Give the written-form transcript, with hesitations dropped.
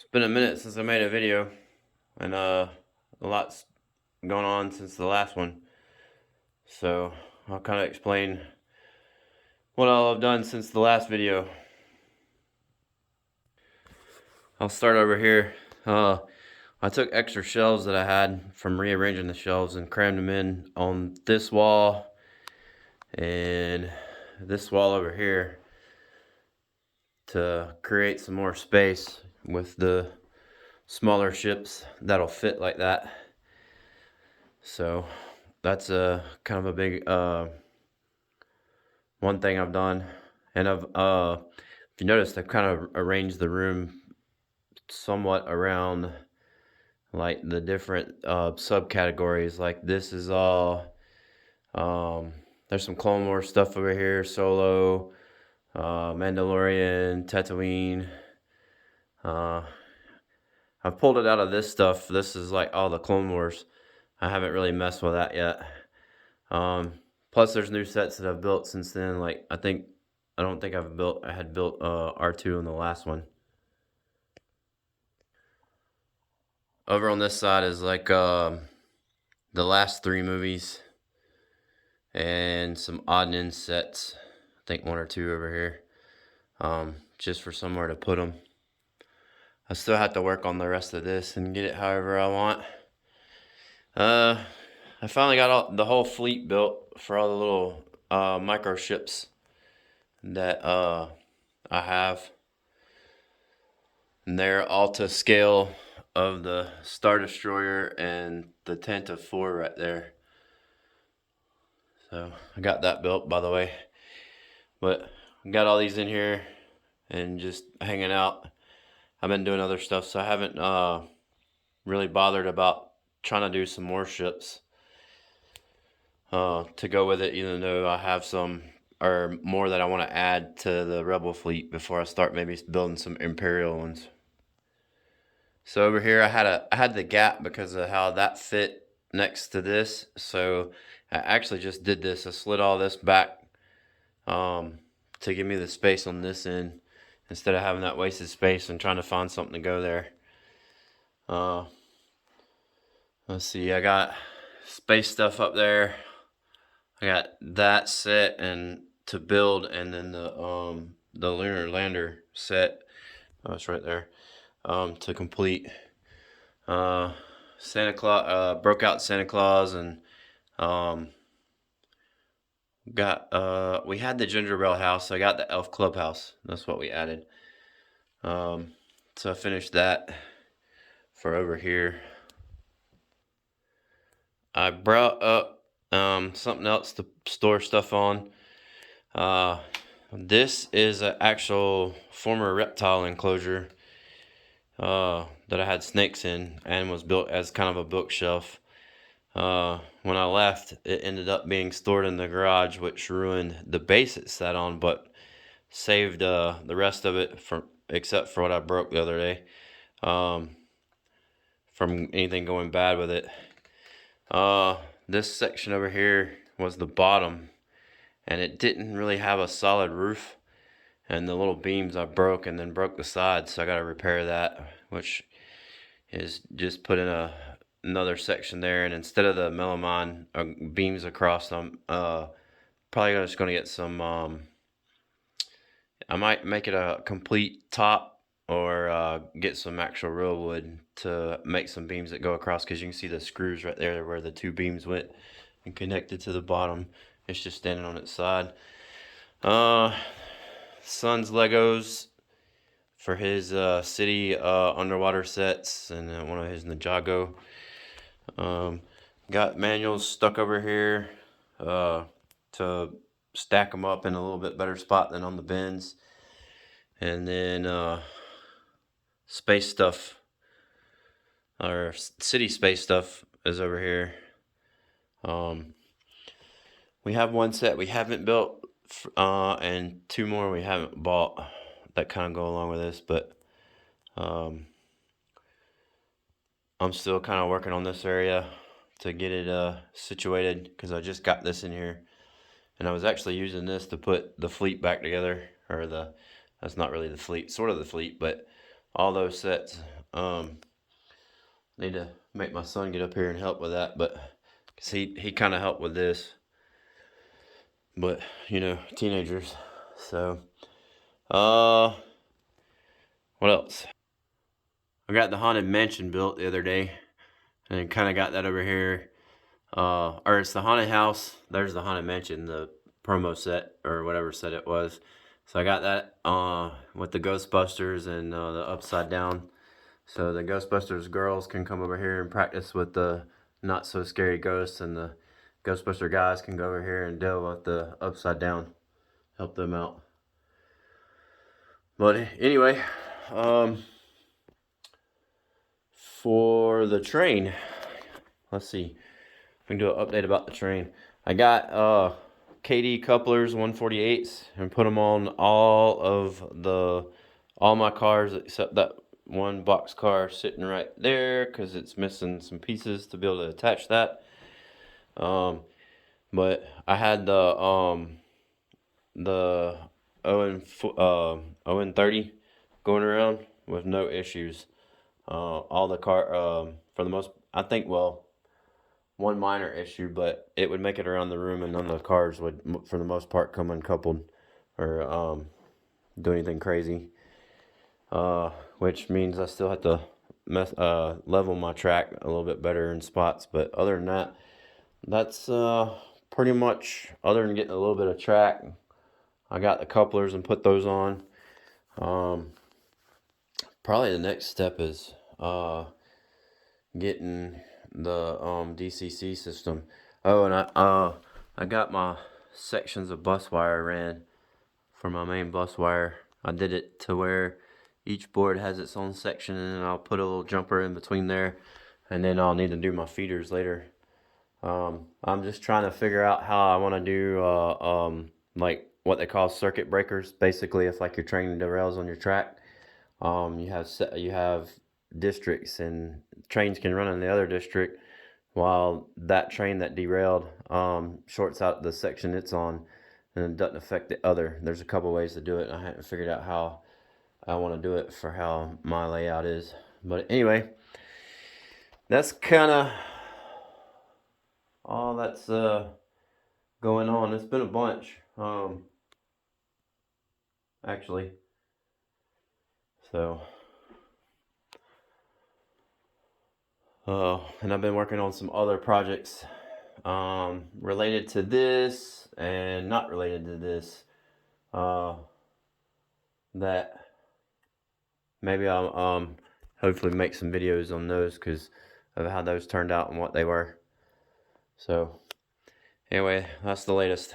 It's been a minute since I made a video, and a lot's going on since the last one. So I'll kind of explain what all I've done since the last video. I'll start over here. I took extra shelves that I had from rearranging the shelves and crammed them in on this wall and this wall over here to create some more space with the smaller ships that'll fit like that. So that's a kind of a big one thing I've done. And if you noticed, I've kind of arranged the room somewhat around like the different subcategories. Like this is all there's some Clone Wars stuff over here, Solo, Mandalorian, Tatooine. I've pulled it out of this stuff. This is like all the Clone Wars. I haven't really messed with that yet. Plus, there's new sets that I've built since then. Like I don't think I had built R2 in the last one. Over on this side is like the last 3 movies and some odd and end sets. I think 1 or 2 over here, just for somewhere to put them. I still have to work on the rest of this and get it however I want. I finally got the whole fleet built for all the little micro ships that I have. And they're all to scale of the Star Destroyer and the Tantive 4 right there. So I got that built, by the way. But I got all these in here and just hanging out. I've been doing other stuff, so I haven't really bothered about trying to do some more ships to go with it, even though I have some or more that I want to add to the Rebel fleet before I start maybe building some Imperial ones. So over here I had the gap because of how that fit next to this. So I actually just did this. I slid all this back to give me the space on this end instead of having that wasted space and trying to find something to go there. Let's see, I got space stuff up there. I got that set and to build, and then the lunar lander set. Oh, it's right there. To complete. Santa Claus, broke out Santa Claus, and we had the Gingerbread house, so I got the Elf Clubhouse. That's what we added. So I finished that for over here. I brought up something else to store stuff on. This is an actual former reptile enclosure that I had snakes in and was built as kind of a bookshelf. When I left, it ended up being stored in the garage, which ruined the base it sat on, but saved the rest of it except for what I broke the other day, from anything going bad with it. This section over here was the bottom, and it didn't really have a solid roof, and the little beams I broke and then broke the sides, so I got to repair that, which is just put in another section there, and instead of the melamine beams across them, probably just going to get some I might make it a complete top, or get some actual real wood to make some beams that go across, because you can see the screws right there where the 2 beams went and connected to the bottom. It's just standing on its side. Son's Legos for his city underwater sets, and one of his Ninjago. Got manuals stuck over here to stack them up in a little bit better spot than on the bins. And then space stuff, or city space stuff, is over here. We have 1 set we haven't built, and 2 more we haven't bought that kind of go along with this, but I'm still kind of working on this area to get it situated, because I just got this in here, and I was actually using this to put the fleet back together, or that's not really the fleet, sort of the fleet, but all those sets Need to make my son get up here and help with that, but cause he kind of helped with this, but you know, teenagers. So, what else? I got the Haunted Mansion built the other day, and kind of got that over here. Or it's the Haunted House. There's the Haunted Mansion, the promo set or whatever set it was. So I got that with the Ghostbusters and the Upside Down. So the Ghostbusters girls can come over here and practice with the not so scary ghosts, and the Ghostbuster guys can go over here and deal with the Upside Down, help them out. But anyway, for the train, let's see. We can do an update about the train. I got KD couplers 148s and put them on all my cars except that one box car sitting right there because it's missing some pieces to be able to attach that. But I had the ON 30 going around with no issues. All the car for the most, I think, well, one minor issue, but it would make it around the room, and none of the cars would, for the most part, come uncoupled or do anything crazy. Which means I still have to level my track a little bit better in spots. But other than that, that's pretty much, other than getting a little bit of track, I got the couplers and put those on. Probably the next step is getting the DCC system. Oh, and I got my sections of bus wire ran for my main bus wire. I did it to where each board has its own section, and then I'll put a little jumper in between there, and then I'll need to do my feeders later. I'm just trying to figure out how I want to do like what they call circuit breakers. Basically, if like you're train derails on your track, you have districts, and trains can run in the other district while that train that derailed shorts out the section it's on, and it doesn't affect the other. There's a couple ways to do it, and I haven't figured out how I want to do it for how my layout is. But anyway, that's kind of all that's going on. It's been a bunch, actually. So, and I've been working on some other projects related to this and not related to this, that maybe I'll hopefully make some videos on those because of how those turned out and what they were. So anyway, that's the latest.